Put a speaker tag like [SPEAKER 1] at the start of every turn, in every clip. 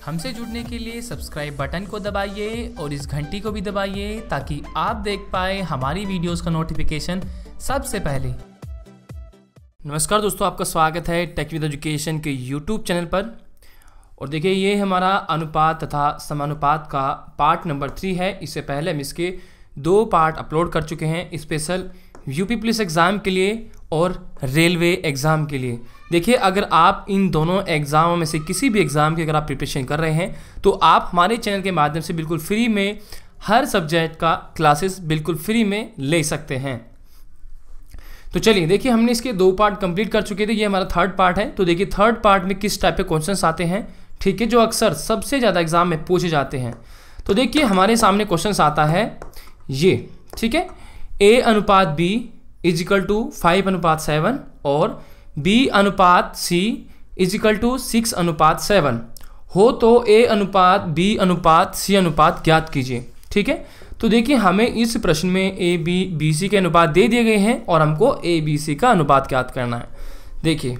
[SPEAKER 1] हमसे जुड़ने के लिए सब्सक्राइब बटन को दबाइए और इस घंटी को भी दबाइए ताकि आप देख पाए हमारी वीडियोस का नोटिफिकेशन सबसे पहले। नमस्कार दोस्तों, आपका स्वागत है टेक विद एजुकेशन के यूट्यूब चैनल पर। और देखिए, ये हमारा अनुपात तथा समानुपात का पार्ट नंबर 3 है। इससे पहले हम इसके 2 पार्ट अपलोड कर चुके हैं, स्पेशल यूपी पुलिस एग्ज़ाम के लिए और रेलवे एग्ज़ाम के लिए। देखिए, अगर आप इन दोनों एग्ज़ामों में से किसी भी एग्ज़ाम की अगर आप प्रिपरेशन कर रहे हैं तो आप हमारे चैनल के माध्यम से बिल्कुल फ्री में हर सब्जेक्ट का क्लासेस बिल्कुल फ्री में ले सकते हैं। तो चलिए देखिए, हमने इसके 2 पार्ट कंप्लीट कर चुके थे, ये हमारा 3rd पार्ट है। तो देखिए 3rd पार्ट में किस टाइप के क्वेश्चंस आते हैं, ठीक है, जो अक्सर सबसे ज़्यादा एग्जाम में पूछे जाते हैं। तो देखिए हमारे सामने क्वेश्चंस आता है ये, ठीक है, A/B = 5/7 और B/C = 6/7 हो तो A/B/C ज्ञात कीजिए। ठीक है, तो देखिए हमें इस प्रश्न में A/B/C के अनुपात दे दिए गए हैं और हमको A/B/C का अनुपात ज्ञात करना है। देखिए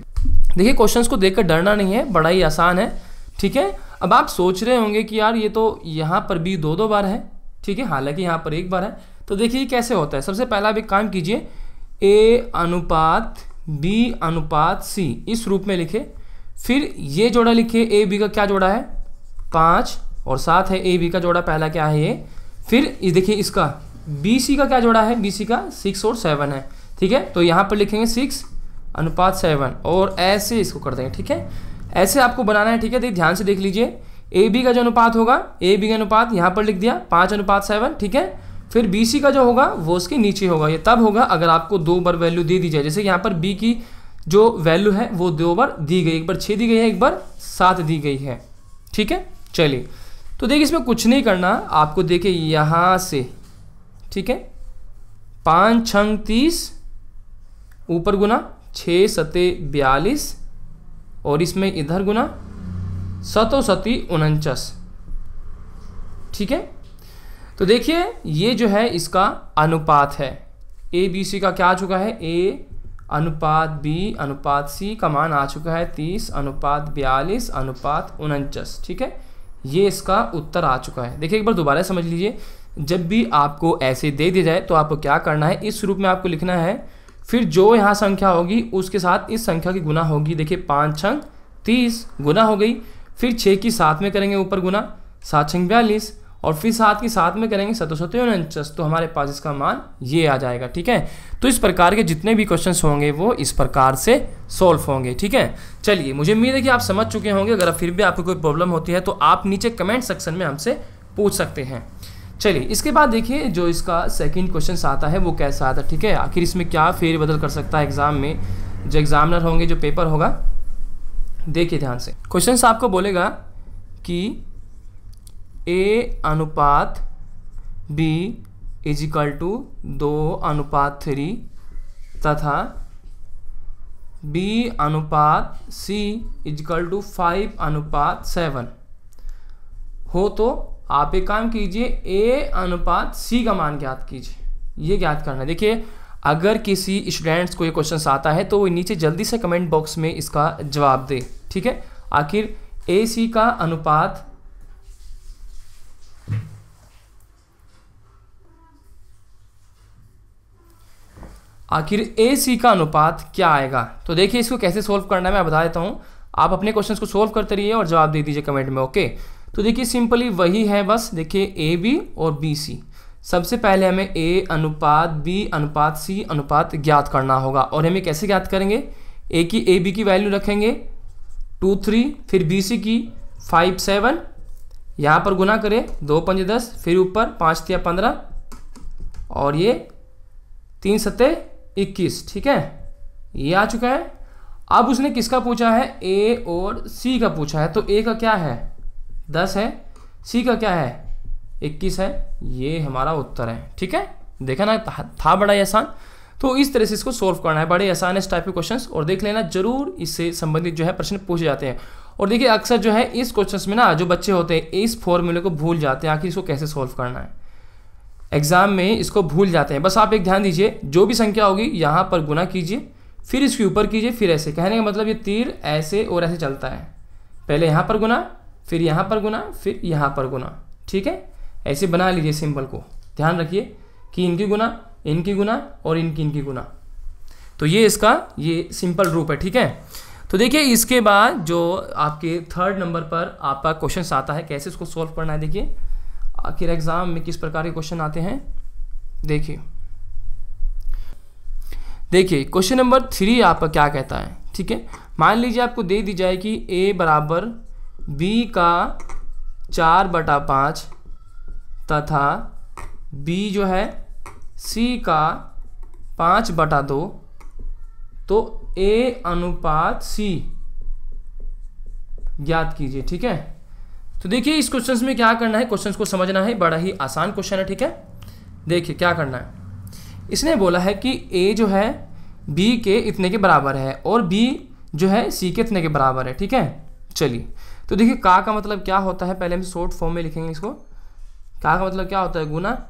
[SPEAKER 1] क्वेश्चंस को देखकर डरना नहीं है, बड़ा ही आसान है। ठीक है, अब आप सोच रहे होंगे कि यार ये तो यहाँ पर भी 2 बार है, ठीक है, हालांकि यहाँ पर 1 बार है। तो देखिए कैसे होता है। सबसे पहला आप एक काम कीजिए, A/B/C इस रूप में लिखे, फिर ये जोड़ा लिखे, AB का क्या जोड़ा है 5 और 7 है, AB का जोड़ा पहला क्या है ये। फिर ये देखिए इसका BC का क्या जोड़ा है, BC का 6 और 7 है। ठीक है, तो यहाँ पर लिखेंगे 6/7 और ऐसे इसको कर देंगे। ठीक है, ऐसे आपको बनाना है। ठीक है, ध्यान से देख लीजिए, AB का जो अनुपात होगा, AB का अनुपात यहाँ पर लिख दिया 5/7। ठीक है, फिर BC का जो होगा वो उसके नीचे होगा। ये तब होगा अगर आपको 2 बार वैल्यू दे दी जाए। जैसे यहाँ पर B की जो वैल्यू है वो 2 बार दी गई, 1 बार 6 दी गई है, 1 बार 7 दी गई है। ठीक है, चलिए तो देखिए इसमें कुछ नहीं करना आपको। देखिए यहाँ से, ठीक है, 5 6 30 ऊपर गुना 6 7 42 और इसमें इधर गुना 7 7 49। ठीक है, तो देखिए ये जो है इसका अनुपात है। A/B/C का क्या आ चुका है, A/B/C का मान आ चुका है 30/42/49। ठीक है, ये इसका उत्तर आ चुका है। देखिए एक बार दोबारा समझ लीजिए, जब भी आपको ऐसे दे दिया जाए तो आपको क्या करना है, इस रूप में आपको लिखना है, फिर जो यहाँ संख्या होगी उसके साथ इस संख्या की गुना होगी। देखिए 5 6 30 गुना हो गई, फिर 6 की 7 में करेंगे ऊपर गुना, 7 6 42 और फिर 7 की 7 में करेंगे 7 7 49। तो हमारे पास इसका मान ये आ जाएगा। ठीक है, तो इस प्रकार के जितने भी क्वेश्चंस होंगे वो इस प्रकार से सॉल्व होंगे। ठीक है, चलिए मुझे उम्मीद है कि आप समझ चुके होंगे। अगर फिर भी आपको कोई प्रॉब्लम होती है तो आप नीचे कमेंट सेक्शन में हमसे पूछ सकते हैं। चलिए इसके बाद देखिए जो इसका सेकंड क्वेश्चन आता है वो कैसा आता है। ठीक है, आखिर इसमें क्या फेरबदल कर सकता है एग्जाम में, जो एग्जामिनर होंगे, जो पेपर होगा। देखिए ध्यान से, क्वेश्चन आपको बोलेगा कि A/B = 2/3 तथा B/C = 5/7 हो तो आप एक काम कीजिए, A/C का मान ज्ञात कीजिए। ये ज्ञात करना है। देखिए अगर किसी स्टूडेंट्स को ये क्वेश्चन आता है तो वो नीचे जल्दी से कमेंट बॉक्स में इसका जवाब दे। ठीक है, आखिर AC का अनुपात क्या आएगा। तो देखिए इसको कैसे सोल्व करना है मैं बता देता हूँ। आप अपने क्वेश्चंस को सोल्व करते रहिए और जवाब दे दीजिए कमेंट में। ओके, तो देखिए सिंपली वही है बस। देखिए AB और BC, सबसे पहले हमें A/B/C अनुपात ज्ञात करना होगा। और हमें कैसे ज्ञात करेंगे, AB की वैल्यू रखेंगे 2 3, फिर BC की 5 7, यहाँ पर गुना करें 2 5 10, फिर ऊपर 5 3 15 और ये 3 7 21। ठीक है, ये आ चुका है। अब उसने किसका पूछा है, A और C का पूछा है। तो A का क्या है 10 है, C का क्या है 21 है, ये हमारा उत्तर है। ठीक है, देखा ना, था बड़ा ही आसान। तो इस तरह से इसको सोल्व करना है, बड़े आसान है इस टाइप के क्वेश्चंस। और देख लेना जरूर, इससे संबंधित जो है प्रश्न पूछे जाते हैं। और देखिए अक्सर जो है इस क्वेश्चंस में ना जो बच्चे होते हैं इस फॉर्मूले को भूल जाते हैं, आखिर इसको कैसे सोल्व करना है। एग्जाम में इसको भूल जाते हैं। बस आप एक ध्यान दीजिए, जो भी संख्या होगी यहाँ पर गुना कीजिए, फिर इसके ऊपर कीजिए, फिर ऐसे। कहने का मतलब ये तीर ऐसे और ऐसे चलता है। पहले यहाँ पर गुना, फिर यहाँ पर गुना, फिर यहाँ पर गुना, ठीक है। ऐसे बना लीजिए सिंबल को, ध्यान रखिए कि इनकी गुना, इनकी गुना और इनकी गुना। तो ये इसका ये सिंपल रूप है, ठीक है। तो देखिए इसके बाद जो आपके 3rd नंबर पर आपका क्वेश्चन आता है, कैसे इसको सॉल्व करना है। देखिए आखिर एग्जाम में किस प्रकार के क्वेश्चन आते हैं। देखिए क्वेश्चन नंबर 3 आपका क्या कहता है, ठीक है। मान लीजिए आपको दे दी जाए कि a बराबर b का 4/5 तथा b जो है c का 5/2, तो a अनुपात c ज्ञात कीजिए, ठीक है। तो देखिए इस क्वेश्चन में क्या करना है, क्वेश्चन को समझना है, बड़ा ही आसान क्वेश्चन है, ठीक है। देखिए क्या करना है, इसने बोला है कि a जो है b के इतने के बराबर है और b जो है c के इतने के बराबर है, ठीक है। चलिए तो देखिए का मतलब क्या होता है, पहले हम शॉर्ट फॉर्म में लिखेंगे इसको। का मतलब क्या होता है, गुना,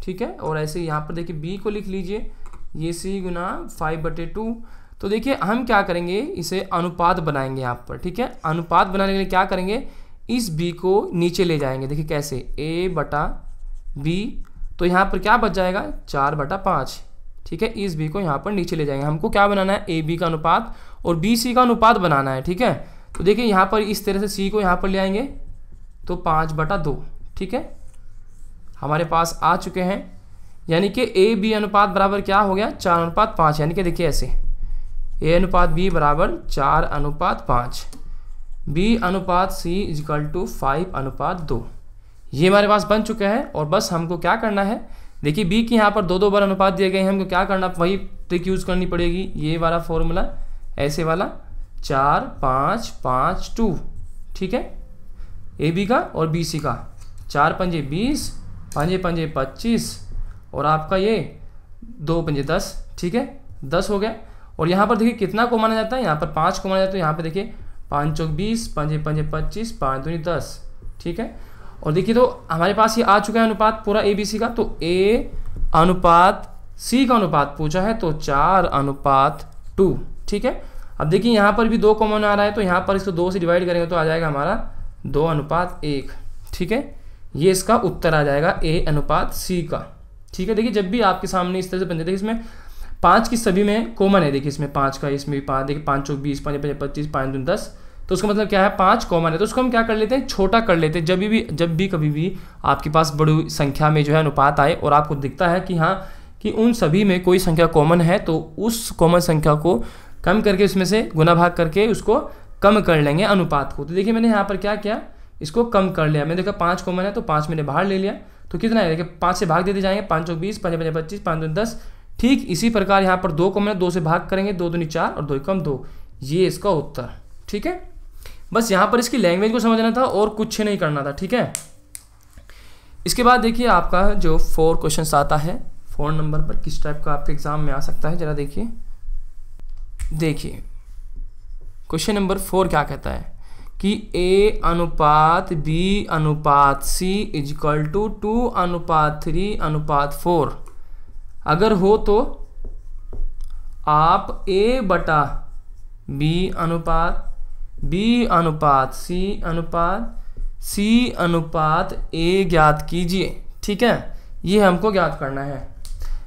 [SPEAKER 1] ठीक है। और ऐसे यहाँ पर देखिए b को लिख लीजिए, ये c गुना 5/2। तो देखिए हम क्या करेंगे, इसे अनुपात बनाएंगे यहाँ पर, ठीक है। अनुपात बनाने के लिए क्या करेंगे, इस b को नीचे ले जाएंगे। देखिए कैसे, a/b, तो यहाँ पर क्या बच जाएगा 4/5, ठीक है। इस b को यहाँ पर नीचे ले जाएंगे। हमको क्या बनाना है, a b का अनुपात और b c का अनुपात बनाना है, ठीक है। तो देखिए यहाँ पर इस तरह से c को यहाँ पर ले आएंगे तो 5/2, ठीक है, हमारे पास आ चुके हैं। यानी कि a b अनुपात बराबर क्या हो गया, 4/5। यानी कि देखिए ऐसे a अनुपात b बराबर 4/5, b अनुपात c इक्वल टू 5/2। ये हमारे पास बन चुका है। और बस हमको क्या करना है, देखिए b की यहाँ पर 2 बार अनुपात दिए गए हैं, हमको क्या करना, वही ट्रिक यूज़ करनी पड़ेगी, ये वाला फॉर्मूला, ऐसे वाला 4-5-5-2, ठीक है। ए बी का और बी सी का 4 पंजे 20, 5 पंजे 25 और आपका ये 2 पंजे 10, ठीक है, 10 हो गया। और यहाँ पर देखिए कितना को माना जाता है, यहाँ पर 5 को माना जाता है। यहाँ पर देखिए 5 चौक 20, 5 पंजे 25, 5 दूनी 10, ठीक है। और देखिए तो हमारे पास ये आ चुका है अनुपात पूरा ए बी सी का। तो a अनुपात c का अनुपात पूछा है तो 4/2, ठीक है। अब देखिए यहाँ पर भी 2 कॉमन आ रहा है, तो यहाँ पर इसको 2 से डिवाइड करेंगे तो आ जाएगा हमारा 2/1, ठीक है। ये इसका उत्तर आ जाएगा a अनुपात c का, ठीक है। देखिए जब भी आपके सामने इस तरह से बन जाए, देखिए इसमें 5 की सभी में कॉमन है, देखिए इसमें 5 का, इसमें भी 5, देखिए 5 चौक 20, 5 पंजे 25, 5 दूनी 10, तो उसका मतलब क्या है, 5 कॉमन है। तो उसको हम क्या कर लेते हैं, छोटा कर लेते हैं। जब भी कभी भी आपके पास बड़ी संख्या में जो है अनुपात आए और आपको दिखता है कि हाँ कि उन सभी में कोई संख्या कॉमन है, तो उस कॉमन संख्या को कम करके उसमें से गुना भाग करके उसको कम कर लेंगे अनुपात को। तो देखिए मैंने यहाँ पर क्या किया, इसको कम कर लिया। मैंने देखा 5 कॉमन है तो 5 मैंने बाहर ले लिया, तो कितना है, देखिए 5 से भाग देते जाएंगे, 5 चौक 20, 5 पंजे 25, 5 दूनी 10। ठीक इसी प्रकार यहाँ पर 2 कॉमन है, 2 से भाग करेंगे, 2 दूनी 4 और 2 कम 2, ये इसका उत्तर, ठीक है। बस यहाँ पर इसकी लैंग्वेज को समझना था और कुछ नहीं करना था, ठीक है। इसके बाद देखिए आपका जो 4 क्वेश्चन आता है 4 नंबर पर, किस टाइप का आपके एग्जाम में आ सकता है, जरा देखिए। देखिए क्वेश्चन नंबर 4 क्या कहता है कि a अनुपात b अनुपात c इक्वल टू 2/3/4 अगर हो तो आप a/b अनुपात b अनुपात c अनुपात a ज्ञात कीजिए, ठीक है। ये हमको ज्ञात करना है।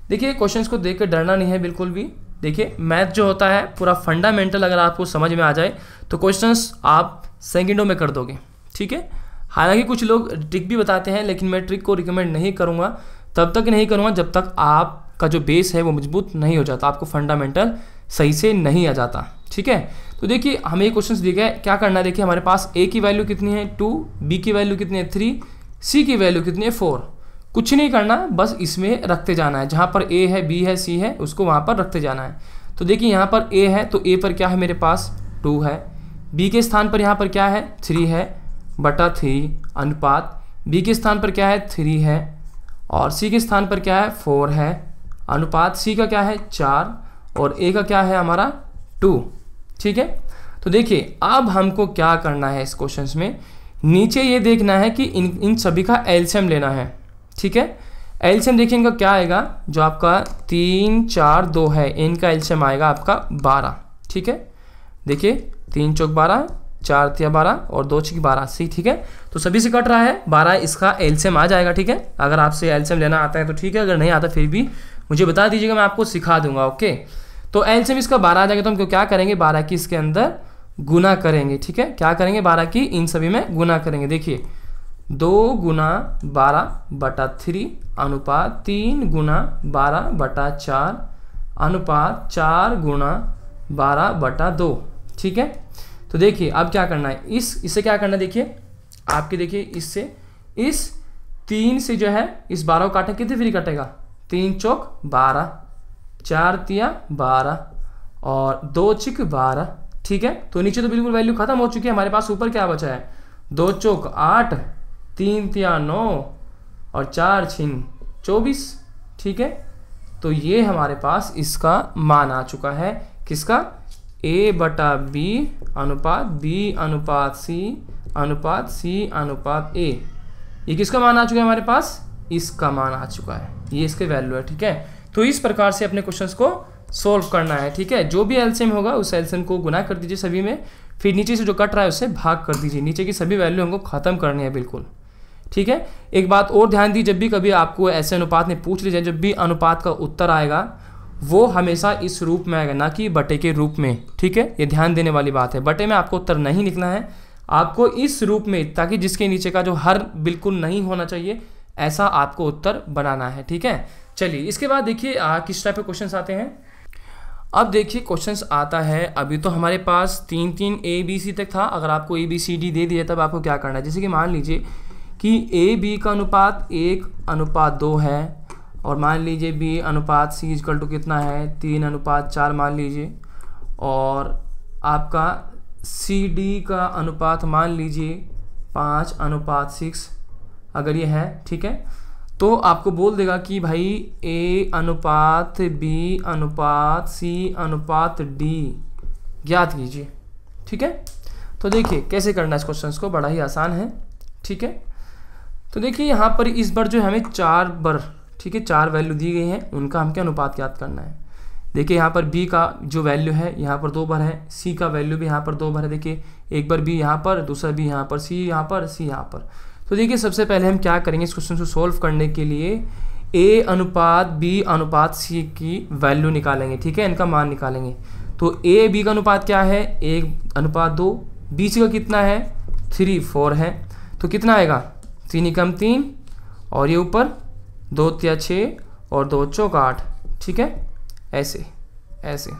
[SPEAKER 1] देखिए क्वेश्चंस को देख कर डरना नहीं है बिल्कुल भी। देखिए मैथ जो होता है पूरा फंडामेंटल अगर आपको समझ में आ जाए तो क्वेश्चंस आप सेकंडों में कर दोगे, ठीक है। हालांकि कुछ लोग ट्रिक भी बताते हैं, लेकिन मैं ट्रिक को रिकमेंड नहीं करूँगा, तब तक नहीं करूँगा जब तक आपका जो बेस है वो मजबूत नहीं हो जाता, आपको फंडामेंटल सही से नहीं आ जाता, ठीक है। तो देखिए हमें ये क्वेश्चन दिए गए, क्या करना है, देखिए हमारे पास a की वैल्यू कितनी है 2, b की वैल्यू कितनी है 3, c की वैल्यू कितनी है 4। कुछ नहीं करना, बस इसमें रखते जाना है, जहाँ पर a है b है c है उसको वहाँ पर रखते जाना है। तो देखिए यहाँ पर a है तो a पर क्या है मेरे पास 2 है, b के स्थान पर यहाँ पर क्या है 3 है बटा 3 अनुपात b के स्थान पर क्या है 3 है और c के स्थान पर क्या है 4 है अनुपात c का क्या है 4 और a का क्या है हमारा 2, ठीक है। तो देखिए अब हमको क्या करना है इस क्वेश्चन में, नीचे ये देखना है कि इन सभी का एलसीएम लेना है, ठीक है। एलसीएम देखिए इनका क्या आएगा, जो आपका 3 4 2 है, इनका एलसीएम आएगा आपका 12, ठीक है। देखिए 3 चौक 12, 4 तिया 12 और 2 6 12 सी, ठीक है। तो सभी से कट रहा है 12, इसका एलसीएम आ जाएगा, ठीक है। अगर आपसे एलसीएम लेना आता है तो ठीक है, अगर नहीं आता फिर भी मुझे बता दीजिएगा, मैं आपको सिखा दूंगा, ओके। तो एलसीएम इसका 12 आ जाएगा, तो हम क्या करेंगे, 12 की इसके अंदर गुना करेंगे, ठीक है। क्या करेंगे, 12 की इन सभी में गुना करेंगे। देखिए 2 गुना 12/3 अनुपात 3 गुना 12/4 अनुपात 4 गुना 12/2, ठीक है। तो देखिए अब क्या करना है, इससे क्या करना है, देखिए आपके, देखिए इससे इस 3 से जो है इस 12 को काटें, कितने फ्री कटेगा, 3 चौक 12, 4 तिया 12 और 2 चिक 12, ठीक है। तो नीचे तो बिल्कुल वैल्यू खत्म हो चुकी है, हमारे पास ऊपर क्या बचा है, 2 चौक 8, 3 तिया 9 और 4 छिंग 24, ठीक है। तो ये हमारे पास इसका मान आ चुका है, किसका, A/B अनुपात B अनुपात C अनुपात C अनुपात A। ये किसका मान आ चुका है हमारे पास, इसका मान आ चुका है, ये इसके वैल्यू है, ठीक है। तो इस प्रकार से अपने क्वेश्चंस को सोल्व करना है, ठीक है। जो भी एलसीएम होगा उस एलसीएम को गुना कर दीजिए सभी में, फिर नीचे से जो कट रहा है उससे भाग कर दीजिए, नीचे की सभी वैल्यू हमको खत्म करनी है बिल्कुल, ठीक है। एक बात और ध्यान दी, जब भी कभी आपको ऐसे अनुपात में पूछ लीजिए, जब भी अनुपात का उत्तर आएगा वो हमेशा इस रूप में आएगा, ना कि बटे के रूप में, ठीक है। ये ध्यान देने वाली बात है, बटे में आपको उत्तर नहीं लिखना है, आपको इस रूप में, ताकि जिसके नीचे का जो हर बिल्कुल नहीं होना चाहिए ऐसा आपको उत्तर बनाना है, ठीक है। चलिए इसके बाद देखिए किस टाइप के क्वेश्चंस आते हैं। अब देखिए क्वेश्चंस आता है, अभी तो हमारे पास 3 ABC तक था, अगर आपको ABCD दे दिया तब आपको क्या करना है, जैसे कि मान लीजिए कि AB का अनुपात 1/2 है, और मान लीजिए B अनुपात C इक्वल टू कितना है, 3/4 मान लीजिए, और आपका CD का अनुपात मान लीजिए 5/6 अगर ये है, ठीक है। तो आपको बोल देगा कि भाई A अनुपात B अनुपात C अनुपात D ज्ञात कीजिए, ठीक है। तो देखिए कैसे करना है इस क्वेश्चन को, बड़ा ही आसान है, ठीक है। तो देखिए यहाँ पर इस बार जो हमें 4 बार, ठीक है, 4 वैल्यू दी गई हैं, उनका हम क्या अनुपात ज्ञात करना है। देखिए यहाँ पर B का जो वैल्यू है यहाँ पर 2 बार है, C का वैल्यू भी यहाँ पर 2 बार है, देखिए एक बार B यहाँ पर, दूसरा B यहाँ पर, C यहाँ पर, C यहाँ पर। तो देखिए सबसे पहले हम क्या करेंगे, इस क्वेश्चन को सोल्व करने के लिए A अनुपात B अनुपात C की वैल्यू निकालेंगे, ठीक है, इनका मान निकालेंगे। तो A B का अनुपात क्या है, 1/2, B C का कितना है, 3 4 है, तो कितना आएगा, 3 एकम 3 और ये ऊपर 2 तिया 6 और 2 चौक 8, ठीक है, ऐसे ऐसे,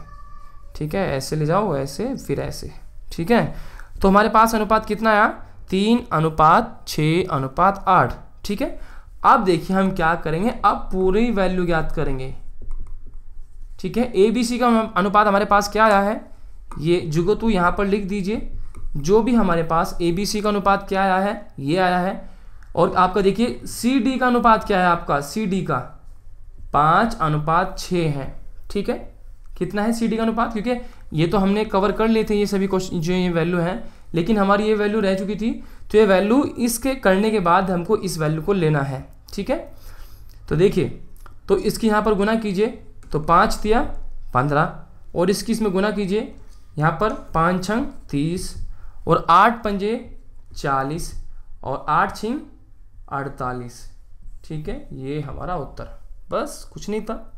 [SPEAKER 1] ठीक है, ऐसे ले जाओ, ऐसे फिर ऐसे, ठीक है। तो हमारे पास अनुपात कितना आया, 3/6/8, ठीक है। अब देखिए हम क्या करेंगे, अब पूरी वैल्यू ज्ञात करेंगे, ठीक है। ABC का अनुपात हमारे पास क्या आया है, ये जुगतु यहाँ पर लिख दीजिए, जो भी हमारे पास ABC का अनुपात क्या आया है, ये आया है। और आपका देखिए CD का अनुपात क्या है, आपका CD का 5/6 है, ठीक है। कितना है CD का अनुपात, क्योंकि ये तो हमने कवर कर लिए थे ये सभी क्वेश्चन, जो ये वैल्यू है, लेकिन हमारी ये वैल्यू रह चुकी थी, तो ये वैल्यू इसके करने के बाद हमको इस वैल्यू को लेना है, ठीक है। तो देखिए, तो इसकी यहाँ पर गुना कीजिए, तो 5 तिया 15 और इसकी इसमें गुना कीजिए, यहाँ पर 5 छंग 30 और 8 पंजे 40 और 8 छिंग 48, ठीक है। ये हमारा उत्तर, बस कुछ नहीं था,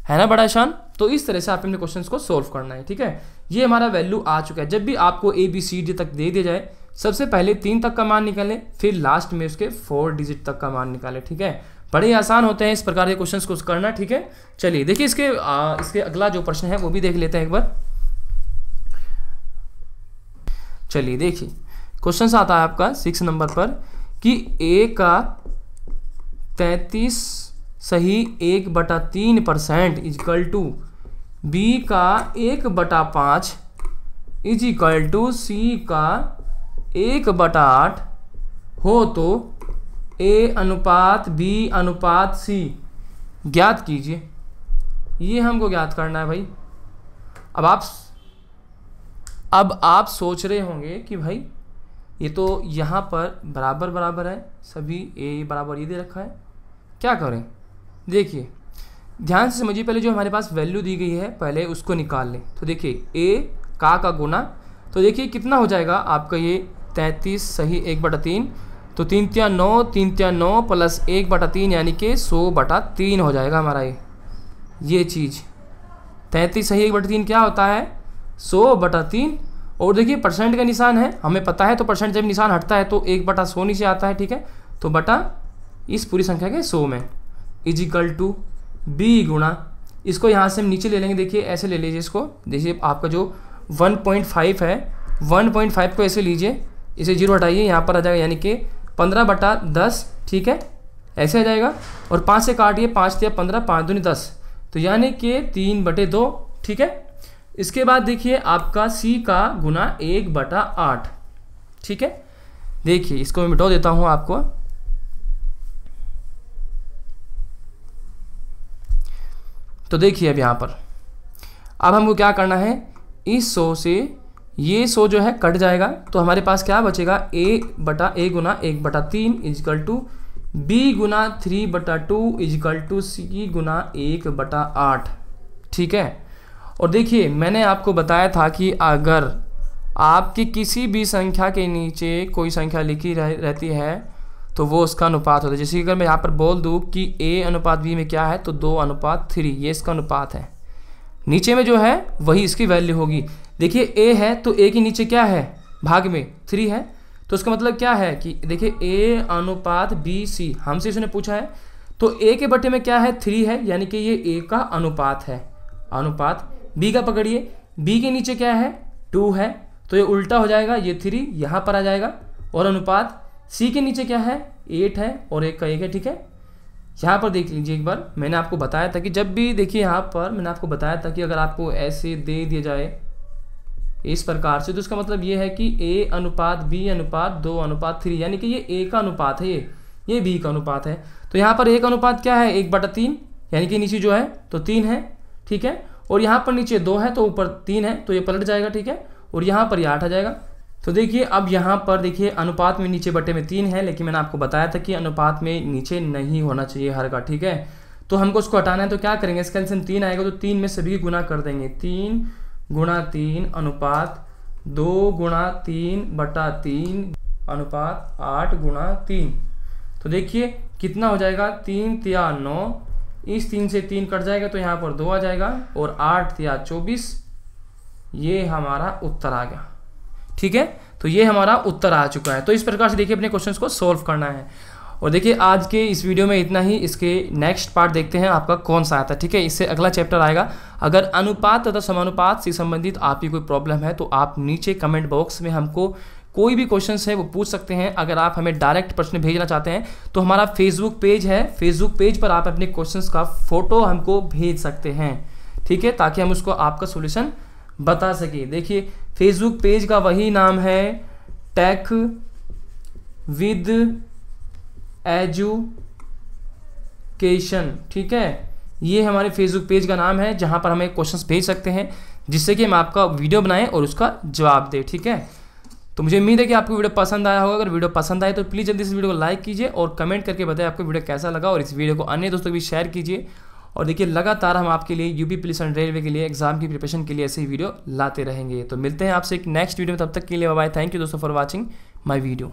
[SPEAKER 1] है ना, बड़ा आसान। तो इस तरह से आप अपने क्वेश्चंस को सोल्व करना है, ठीक है। ये हमारा वैल्यू आ चुका है। जब भी आपको ABCD तक दे दिया जाए, सबसे पहले 3 तक का मान निकालें, फिर लास्ट में उसके 4 डिजिट तक का मान निकालें, ठीक है। बड़े ही आसान होते हैं इस प्रकार के क्वेश्चंस को करना, ठीक है। चलिए देखिए इसके अगला जो प्रश्न है वो भी देख लेते हैं एक बार। चलिए देखिए क्वेश्चन आता है आपका 6 नंबर पर कि A का 33 सही 1/3% इजिकल टू B का 1/5 इजिकल टू C का 1/8 हो तो A अनुपात B अनुपात C ज्ञात कीजिए। ये हमको ज्ञात करना है भाई। अब आप सोच रहे होंगे कि भाई ये तो यहाँ पर बराबर बराबर है, सभी A बराबर ये दे रखा है, क्या करें। देखिए ध्यान से समझिए, पहले जो हमारे पास वैल्यू दी गई है पहले उसको निकाल लें। तो देखिए A का गुना तो देखिए कितना हो जाएगा आपका ये 33 सही 1/3, तो 3 तिया 9, 3 तिया 9 प्लस 1/3 यानी कि 100/3 हो जाएगा हमारा ये चीज़। 33 सही 1/3 क्या होता है 100/3। और देखिए परसेंट का निशान है, हमें पता है, तो परसेंट जब निशान हटता है तो 1/100 नीचे आता है, ठीक है। तो बटा इस पूरी संख्या के 100 में इजिकल टू बी गुणा, इसको यहाँ से हम नीचे ले लेंगे, देखिए ऐसे ले लीजिए इसको, देखिए आपका जो 1.5 है 1.5 को ऐसे लीजिए, इसे 0 हटाइए, यहाँ पर आ जाएगा यानी कि 15/10, ठीक है, ऐसे आ जाएगा। और 5 से काटिए, 5 तिया 15, 5 दूनी 10, तो यानी कि 3/2, ठीक है। इसके बाद देखिए आपका सी का गुना 1/8, ठीक है। देखिए इसको मैं मिटा देता हूँ आपको, तो देखिए अब यहाँ पर अब हमको क्या करना है, इस 100 से ये 100 जो है कट जाएगा, तो हमारे पास क्या बचेगा a गुना 1/3 इजिकल टू b गुना 3/2 इजिकल टू c गुना 1/8, ठीक है। और देखिए मैंने आपको बताया था कि अगर आपकी किसी भी संख्या के नीचे कोई संख्या लिखी रहती है तो वो उसका अनुपात होता है। जैसे कि अगर मैं यहाँ पर बोल दूँ कि a/b में क्या है, तो 2:3, ये इसका अनुपात है। नीचे में जो है वही इसकी वैल्यू होगी। देखिए a है तो a के नीचे क्या है, भाग में 3 है, तो इसका मतलब क्या है कि देखिए a/b/c हमसे इसने पूछा है, तो a के बटे में क्या है 3 है, यानी कि ये a का अनुपात है। अनुपात b का पकड़िए, b के नीचे क्या है 2 है, तो ये उल्टा हो जाएगा, ये 3 यहाँ पर आ जाएगा। और अनुपात c के नीचे क्या है 8 है और 1 का 1 है, ठीक है। यहाँ पर देख लीजिए एक बार, मैंने आपको बताया था कि जब भी देखिए यहाँ पर मैंने आपको बताया था कि अगर आपको ऐसे दे दिया जाए इस प्रकार से, तो इसका मतलब ये है कि a/b/2:3, यानी कि ये a का अनुपात है, ये b का अनुपात है। तो यहाँ पर a का अनुपात क्या है 1/3, यानी कि नीचे जो है तो 3 है, ठीक है। और यहाँ पर नीचे 2 है तो ऊपर 3 है, तो ये पलट जाएगा, ठीक है। और यहाँ पर ये 8 आ जाएगा। तो देखिए अब यहाँ पर देखिए अनुपात में नीचे बटे में 3 है, लेकिन मैंने आपको बताया था कि अनुपात में नीचे नहीं होना चाहिए हर का, ठीक है। तो हमको उसको हटाना है, तो क्या करेंगे, इसका एलसीएम 3 आएगा, तो 3 में सभी गुना कर देंगे, 3 गुणा 3 अनुपात 2 गुणा 3/3 अनुपात 8 गुणा 3। तो देखिए कितना हो जाएगा 3 तिया 9, इस 3 से 3 कट जाएगा तो यहाँ पर 2 आ जाएगा, और 8 तिया 24, ये हमारा उत्तर आ गया, ठीक है। तो ये हमारा उत्तर आ चुका है। तो इस प्रकार से देखिए अपने क्वेश्चंस को सॉल्व करना है। और देखिए आज के इस वीडियो में इतना ही, इसके नेक्स्ट पार्ट देखते हैं आपका कौन सा आता है, ठीक है। इससे अगला चैप्टर आएगा। अगर अनुपात तथा समानुपात से संबंधित आपकी कोई प्रॉब्लम है तो आप नीचे कमेंट बॉक्स में हमको कोई भी क्वेश्चन है वो पूछ सकते हैं। अगर आप हमें डायरेक्ट प्रश्न भेजना चाहते हैं तो हमारा फेसबुक पेज है, फेसबुक पेज पर आप अपने क्वेश्चंस का फोटो हमको भेज सकते हैं, ठीक है, ताकि हम उसको आपका सोल्यूशन बता सके। देखिए फेसबुक पेज का वही नाम है, टेक विद एजुकेशन, ठीक है। ये हमारे फेसबुक पेज का नाम है जहां पर हमें क्वेश्चंस भेज सकते हैं, जिससे कि हम आपका वीडियो बनाएं और उसका जवाब दें, ठीक है। तो मुझे उम्मीद है कि आपको वीडियो पसंद आया होगा। अगर वीडियो पसंद आए तो प्लीज़ जल्दी से वीडियो को लाइक कीजिए और कमेंट करके बताएं आपको वीडियो कैसा लगा, और इस वीडियो को अन्य दोस्तों को भी शेयर कीजिए। और देखिए लगातार हम आपके लिए यूपी पुलिस एंड रेलवे के लिए एग्जाम की प्रिपरेशन के लिए ऐसे ही वीडियो लाते रहेंगे। तो मिलते हैं आपसे एक नेक्स्ट वीडियो में, तब तक के लिए बाय बाय। थैंक यू दोस्तों फॉर वॉचिंग माय वीडियो।